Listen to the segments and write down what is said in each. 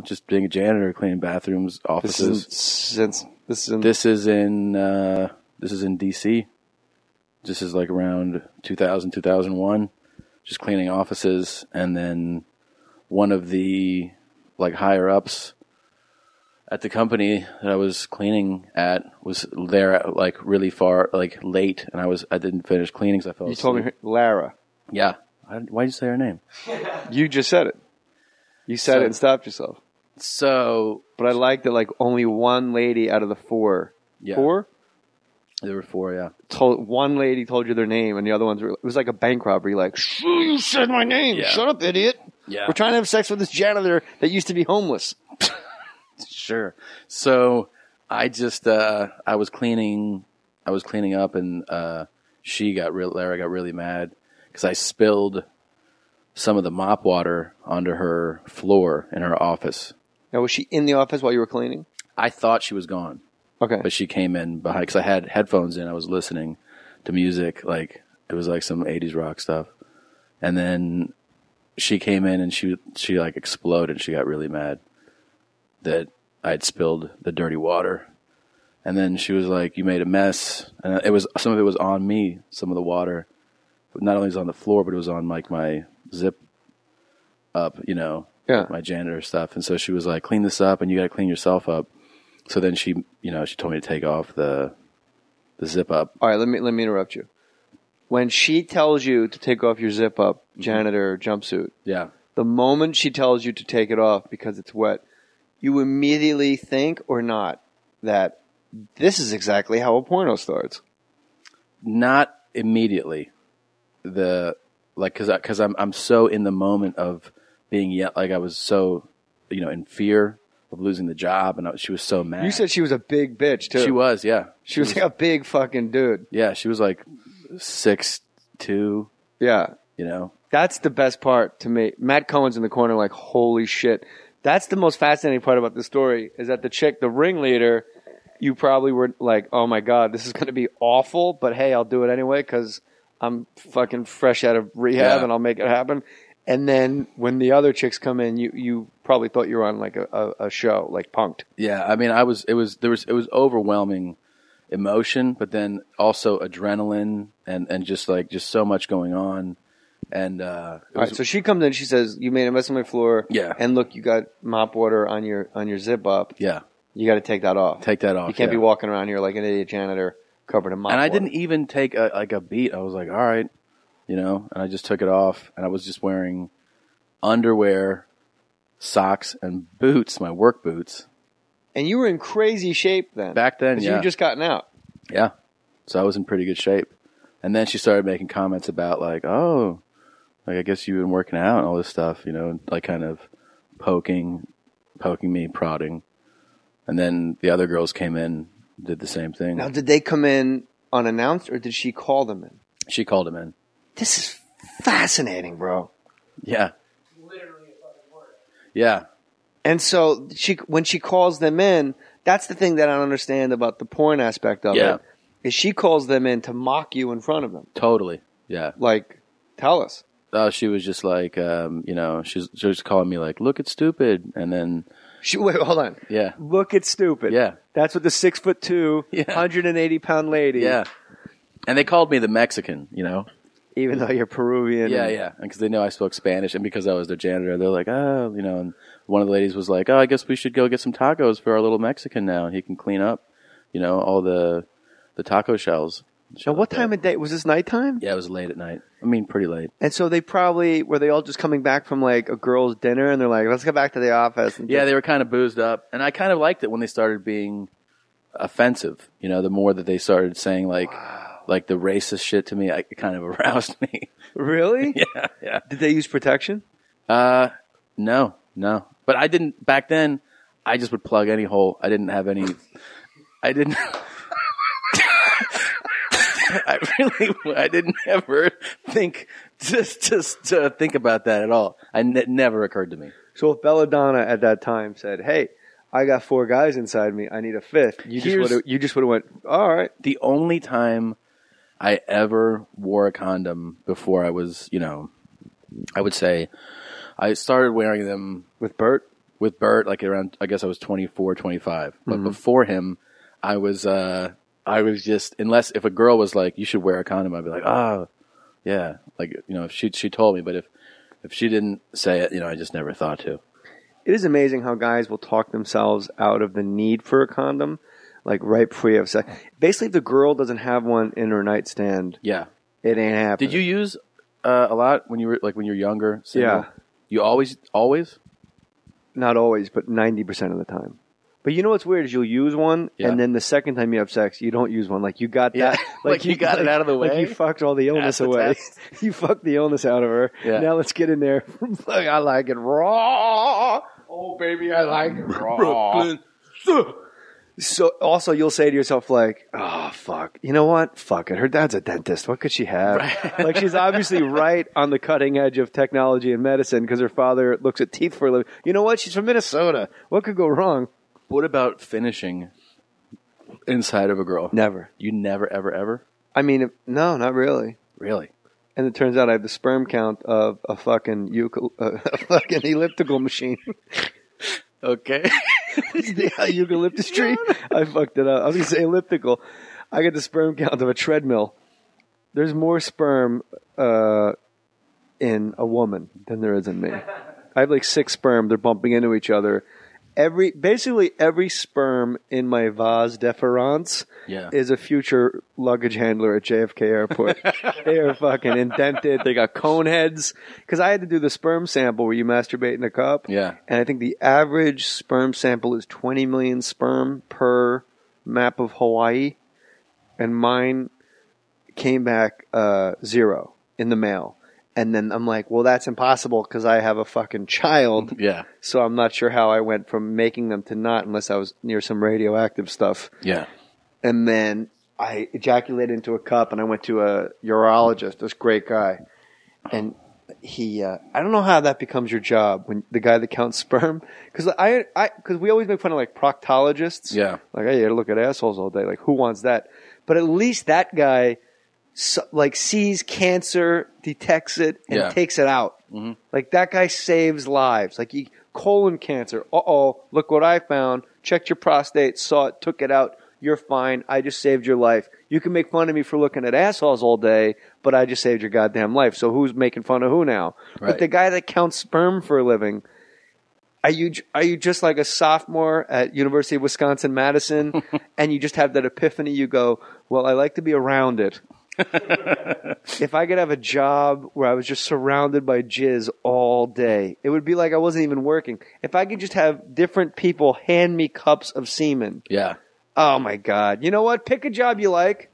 just being a janitor, cleaning bathrooms, offices. This is in DC. This is like around 2000, 2001. Just cleaning offices, and then one of the like higher ups at the company that I was cleaning at was there like really far, like late, and I didn't finish cleaning because I fell asleep. You told me Lara. Yeah. Why'd you say her name? You just said it. You said it and stopped yourself. So, but I like that. Like only one lady out of the four. Yeah. 4? There were 4. Yeah. One lady told you their name, and the other ones were. It was like a bank robbery. Like, you said my name. Yeah. Shut up, idiot. Yeah. We're trying to have sex with this janitor that used to be homeless. Sure. So I just I was cleaning up, and Lara got really mad because I spilled some of the mop water onto her floor in her office. Now, was she in the office while you were cleaning? I thought she was gone. Okay. But she came in behind because I had headphones in. I was listening to music, like it was like some 80s rock stuff. And then she came in and she like exploded. She got really mad that I'd spilled the dirty water. And then she was like, "You made a mess." And some of it was on me, some of the water. But not only was it on the floor, but it was on like my zip up, my janitor stuff. And so she was like, "Clean this up, and you got to clean yourself up." So then she told me to take off the zip up. All right, let me interrupt you. When she tells you to take off your zip up janitor jumpsuit, yeah, the moment she tells you to take it off because it's wet, you immediately think or not that this is exactly how a porno starts. Not immediately. Because I'm so in the moment of being like I was so in fear of losing the job, and she was so mad. You said she was a big bitch too. She was, yeah. She was like a big fucking dude. Yeah, she was like 6'2". Yeah, that's the best part to me. Matt Cohen's in the corner, like, holy shit. That's the most fascinating part about the story is that the chick, the ringleader, you probably were like, oh my god, this is going to be awful, but hey, I'll do it anyway because I'm fucking fresh out of rehab and I'll make it happen. And then when the other chicks come in, you probably thought you were on like a show, like Punk'd. Yeah, I mean, it was overwhelming emotion, but then also adrenaline and just so much going on. And all right, so she comes in, she says, "You made a mess on my floor." Yeah. And look, you got mop water on your zip up. Yeah. You got to take that off. Take that off. You can't be walking around here like an idiot janitor covered in mop water. And I didn't even take a beat. I was like, all right, and I just took it off, and I was just wearing underwear, socks, and boots, my work boots. And you were in crazy shape then. Back then, yeah. You had just gotten out. Yeah. So I was in pretty good shape. And then she started making comments about like, oh, like I guess you've been working out and all this stuff, like kind of poking me, prodding. And then the other girls came in, did the same thing. Now, did they come in unannounced or did she call them in? She called them in. This is fascinating, bro. Yeah. Literally a fucking word. Yeah. And so when she calls them in, that's the thing that I don't understand about the porn aspect of it. Is she calls them in to mock you in front of them. Totally. Yeah. Like, tell us. She was just like, she was calling me like, look at stupid. And then. Wait, hold on. Yeah. Look at stupid. Yeah. That's what the 6'2", 180-pound lady. Yeah. And they called me the Mexican, Even though you're Peruvian. Yeah, yeah. Because they know I spoke Spanish. And because I was their janitor, they're like, oh, and one of the ladies was like, oh, I guess we should go get some tacos for our little Mexican now. And he can clean up, all the taco shells. Now, what time of day? Was this nighttime? Yeah, it was late at night. I mean, pretty late. And so were they all just coming back from like a girl's dinner and they're like, let's go back to the office? And yeah, they were kind of boozed up. And I kind of liked it when they started being offensive. The more that they started saying like the racist shit to me, it kind of aroused me. Really? Yeah. Did they use protection? No. But I didn't, back then, I just would plug any hole. I didn't have any, I didn't ever think to think about that at all. It never occurred to me. So if Belladonna at that time said, "Hey, I got 4 guys inside me. I need a 5th," you just would have went, "All right." The only time I ever wore a condom before I was, I would say, I started wearing them with Bert. with Bert, like around, I guess I was 24, 25. But before him, I was just, unless if a girl was like, you should wear a condom, I'd be like, oh, yeah. Like, if she told me, but if she didn't say it, I just never thought to. It is amazing how guys will talk themselves out of the need for a condom, like right before you have sex. Basically, if the girl doesn't have one in her nightstand, Yeah. it ain't happening. Did you use a lot when you were when you're younger? Single? Yeah. You always? Not always, but 90% of the time. But you know what's weird is you'll use one, and then the second time you have sex, you don't use one. Like you got that. Like you got it out of the way. Like you fucked all the illness away. You fucked the illness out of her. Yeah. Now let's get in there. I like it raw. Oh, baby, I like it raw. Brooklyn. So also you'll say to yourself like, oh, fuck. You know what? Fuck it. Her dad's a dentist. What could she have? Right. Like she's obviously right on the cutting edge of technology and medicine because her father looks at teeth for a living. You know what? She's from Minnesota. What could go wrong? What about finishing inside of a girl? Never. You never, ever, ever? I mean, no, not really. Really? And it turns out I have the sperm count of a fucking elliptical machine. Okay. The eucalyptus tree? I fucked it up. I was going to say elliptical. I get the sperm count of a treadmill. There's more sperm in a woman than there is in me. I have like 6 sperm. They're bumping into each other. Basically every sperm in my vase deferens is a future luggage handler at JFK Airport. They are fucking indented. They got cone heads. Because I had to do the sperm sample where you masturbate in a cup. Yeah. And I think the average sperm sample is 20 million sperm per map of Hawaii. And mine came back 0 in the mail. And then I'm like, well, that's impossible because I have a fucking child. Yeah. So I'm not sure how I went from making them to not unless I was near some radioactive stuff. Yeah. And then I ejaculated into a cup and I went to a urologist, this great guy. And he, I don't know how that becomes your job when the guy that counts sperm. Because because we always make fun of like proctologists. Yeah. Like, hey, you gotta look at assholes all day. Like, who wants that? But at least that guy sees cancer, detects it, and takes it out. Mm-hmm. Like that guy saves lives. Like colon cancer. Look what I found. Checked your prostate, saw it, took it out. You're fine. I just saved your life. You can make fun of me for looking at assholes all day, but I just saved your goddamn life. So who's making fun of who now? Right. But the guy that counts sperm for a living, are you just like a sophomore at University of Wisconsin-Madison, and you just have that epiphany? You go, well, I like to be around it. If I could have a job where I was just surrounded by jizz all day, it would be like I wasn't even working. If I could just have different people hand me cups of semen. Yeah. Oh my God. You know what? Pick a job you like.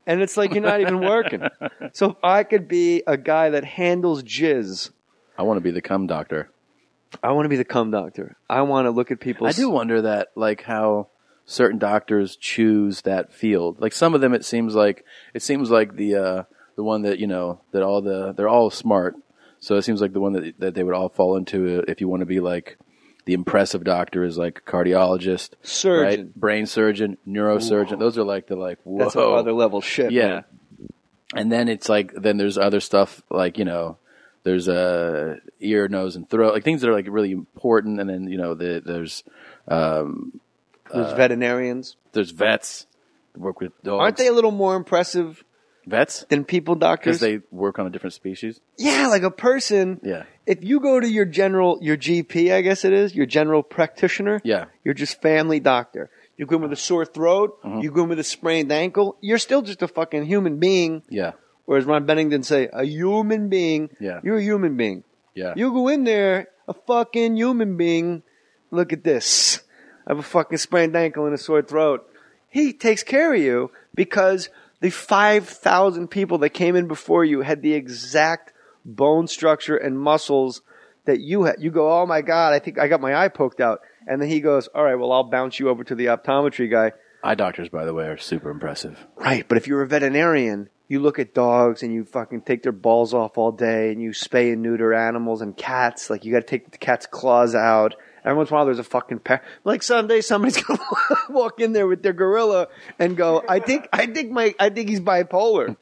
And it's like you're not even working. So if I could be a guy that handles jizz. I want to be the cum doctor. I want to be the cum doctor. I want to look at people's... I do wonder that, like how certain doctors choose that field. Like some of them, it seems like the one that they're all smart. So it seems like the one that they would all fall into if you want to be like the impressive doctor is like cardiologist, surgeon, right? Brain surgeon, neurosurgeon. Whoa. Those are like whoa. That's other level shit. Yeah. Man. And then it's like there's other stuff like there's ear, nose, and throat, like things that are like really important. And then there's veterinarians. There's vets that work with dogs. Aren't they a little more impressive vets than people doctors? Because they work on a different species? Yeah, like a person. Yeah. If you go to your GP, I guess it is, your general practitioner, you're just family doctor. You go in with a sore throat, you go in with a sprained ankle, you're still just a fucking human being. Yeah. Whereas Ron Bennington say, a human being, you're a human being. Yeah. You go in there, a fucking human being, look at this. I have a fucking sprained ankle and a sore throat. He takes care of you because the 5,000 people that came in before you had the exact bone structure and muscles that you had. You go, oh my God, I think I got my eye poked out. And then he goes, all right, well, I'll bounce you over to the optometry guy. Eye doctors, by the way, are super impressive. Right, but if you're a veterinarian, you look at dogs and you fucking take their balls off all day and you spay and neuter animals and cats. Like you got to take the cat's claws out. Every once in a while, there's a fucking like someday somebody's gonna walk in there with their gorilla and go, I think he's bipolar,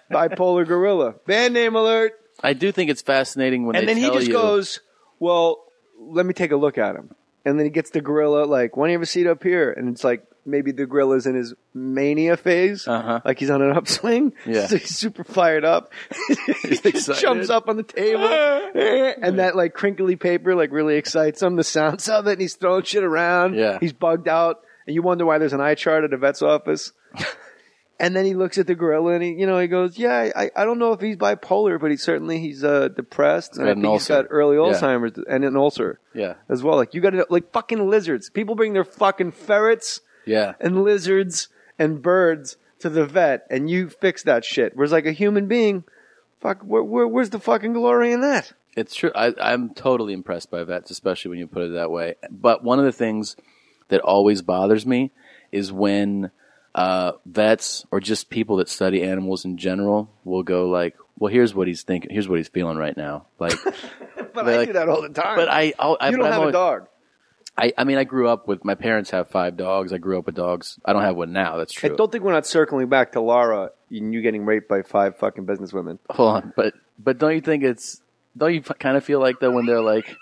bipolar gorilla. Band name alert. I do think it's fascinating when and they then tell he just you. Goes, well, let me take a look at him. And then he gets the gorilla, like, why don't you have a seat up here? And it's like, maybe the gorilla's in his mania phase. Like he's on an upswing. Yeah. So he's super fired up. He's He excited. jumps up on the table. And that, like, crinkly paper, like, really excites him. The sounds of it. And he's throwing shit around. Yeah. He's bugged out. And you wonder why there's an eye chart at a vet's office. And then he looks at the gorilla and he goes, yeah, I don't know if he's bipolar, but he's depressed. And I think he's got early Alzheimer's and an ulcer. Yeah. As well. Like, you got to, like, fucking lizards. People bring their fucking ferrets Yeah. and lizards and birds to the vet, and you fix that shit. Whereas, like, a human being, fuck, where's the fucking glory in that? It's true. I'm totally impressed by vets, especially when you put it that way. But one of the things that always bothers me is when vets or just people that study animals in general will go like, well, here's what he's thinking. Here's what he's feeling right now. Like, But I do that all the time. but you don't have a dog. I mean, I grew up with, my parents have 5 dogs. I grew up with dogs. I don't have one now. That's I true. don't think we're not circling back to Lara and you getting raped by 5 fucking businesswomen. Hold on. But don't you think don't you kind of feel like that when they're like,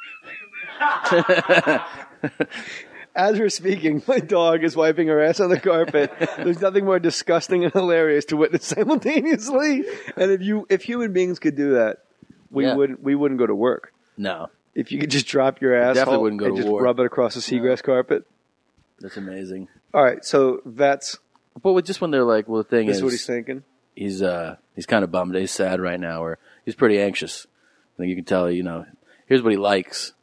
As we're speaking, my dog is wiping her ass on the carpet. There's nothing more disgusting and hilarious to witness simultaneously. And if human beings could do that, we wouldn't go to work. no, If you could just drop your asshole definitely wouldn't go and to just war. rub it across the seagrass carpet. that's amazing. All right, so vets, But with just when they're like, well, the thing this is, is what he's thinking. he's kind of bummed. He's sad right now, or he's pretty anxious. I think you can tell, here's what he likes.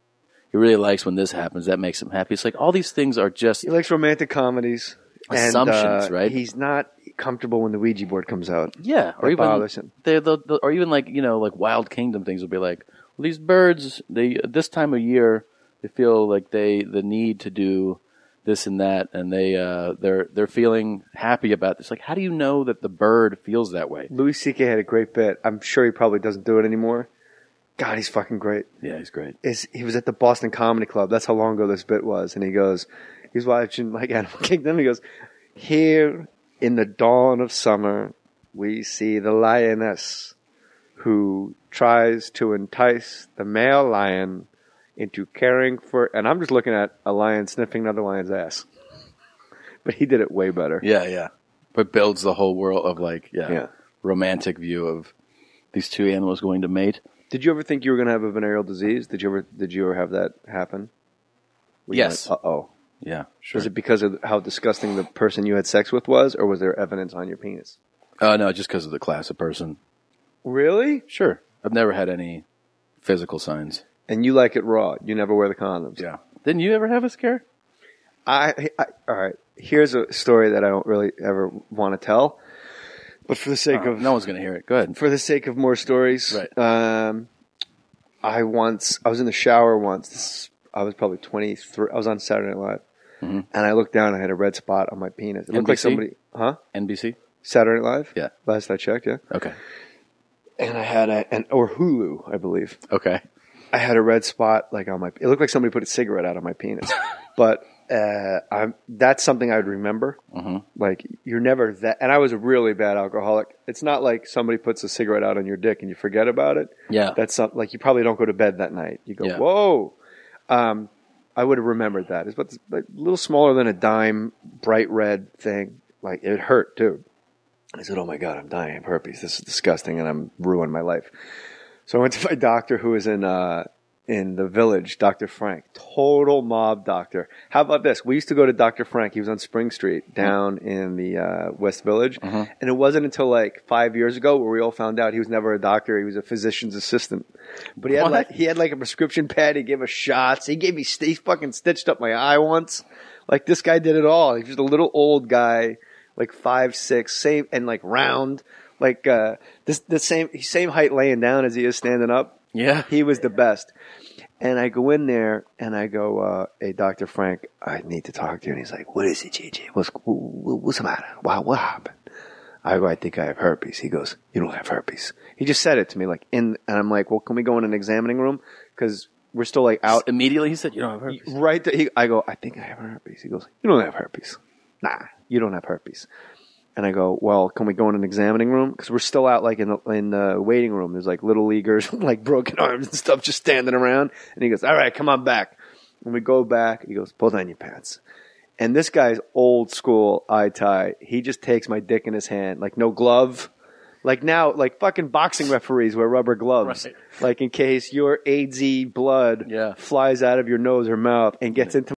He really likes when this happens. That makes him happy. It's like all these things are just He likes romantic comedies. assumptions, right? He's not comfortable when the Ouija board comes out. Yeah, or That even bothers him. or even like like Wild Kingdom things will be like, well, these birds, this time of year they feel like the need to do this and that, and they're feeling happy about this. Like, how do you know that the bird feels that way? Louis C.K. had a great bit. I'm sure he probably doesn't do it anymore. God, he's fucking great. Yeah, he's great. He was at the Boston Comedy Club. That's how long ago this bit was. And he's watching like Animal Kingdom. He goes, here in the dawn of summer, we see the lioness who tries to entice the male lion into caring for, and I'm just looking at a lion sniffing another lion's ass. But he did it way better. Yeah. But builds the whole world of Yeah. romantic view of these two animals going to mate. Did you ever think you were going to have a venereal disease? Did you ever have that happen? Were you Yes. like, uh-oh. Yeah, sure. Was it because of how disgusting the person you had sex with was, or was there evidence on your penis? No, just because of the class of person. Really? Sure. I've never had any physical signs. And you like it raw. You never wear the condoms. Yeah. Didn't you ever have a scare? All right. Here's a story that I don't really ever want to tell, but for the sake of No one's going to hear it. Go ahead. for the sake of more stories, Right. I was in the shower once. I was probably 23. I was on Saturday Night Live, and I looked down. And I had a red spot on my penis. It looked like NBC? somebody, NBC? Saturday Night Live. Yeah. Last I checked, yeah. Okay. And I had or Hulu, I believe. Okay. I had a red spot like on my. It looked like somebody put a cigarette out on my penis, but that's something I'd remember. Mm-hmm. Like you're never that, and I was a really bad alcoholic. It's not like somebody puts a cigarette out on your dick and you forget about it. Yeah. That's something like you probably don't go to bed that night. You go, Yeah. whoa. I would have remembered that. It's but like a little smaller than a dime, bright red thing. Like it hurt too. I said, "Oh my God, I'm dying of herpes. This is disgusting, and I'm ruining my life." So I went to my doctor, who was in the village, Dr. Frank, total mob doctor. How about this? We used to go to Dr. Frank. He was on Spring Street down in the West Village, and it wasn't until like 5 years ago where we all found out he was never a doctor. He was a physician's assistant. But he had like a prescription pad. He gave us shots. He fucking stitched up my eye once. Like this guy did it all. He was just a little old guy. Like 5'6", same and like round, like the same height laying down as he is standing up. Yeah. He was the best. And I go in there and I go, "Hey, Dr. Frank, I need to talk to you." And he's like, "What is it, JJ? What's the matter? What happened?" I go, "I think I have herpes." He goes, "You don't have herpes." He just said it to me and I'm like, "Well, can we go in an examining room? Because we're still like out." Immediately he said, "You don't have herpes." Right. I go, "I think I have herpes." He goes, "You don't have herpes." Nah, you don't have herpes. And I go, well, can we go in an examining room? Because we're still out like in the waiting room. There's like little leaguers, like broken arms and stuff just standing around. And he goes, all right, come on back. When we go back, he goes, pull down your pants. And this guy's old school eye tie. He just takes my dick in his hand, like no glove. Like now, like fucking boxing referees wear rubber gloves. Right. Like in case your AIDS blood flies out of your nose or mouth and gets into